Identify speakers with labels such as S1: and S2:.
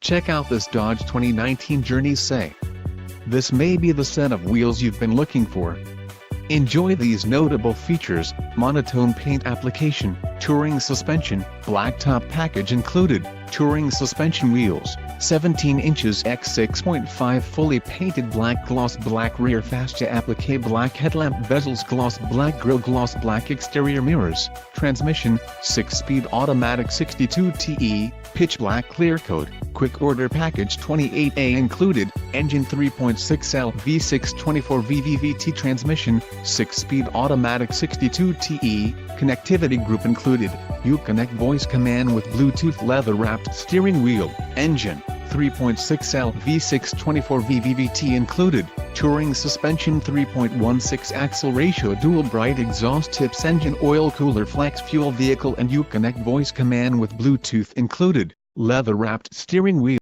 S1: Check out this Dodge 2019 Journey Say. This may be the set of wheels you've been looking for. Enjoy these notable features: monotone paint application, touring suspension, blacktop package included, touring suspension wheels, 17 inches x 6.5 fully painted black gloss, black rear fascia applique, black headlamp bezels, gloss black grille, gloss black exterior mirrors, transmission, 6-speed automatic 62 TE, pitch black clear coat, quick order package 28A included, engine 3.6L V6 24 VVVT transmission, 6-speed automatic 62 TE, connectivity group included, Uconnect voice command with Bluetooth, leather-wrapped steering wheel, engine, 3.6L V6 24 VVVT included, touring suspension, 3.16 axle ratio, dual bright exhaust tips, engine oil cooler, flex fuel vehicle and Uconnect voice command with Bluetooth included, leather-wrapped steering wheel.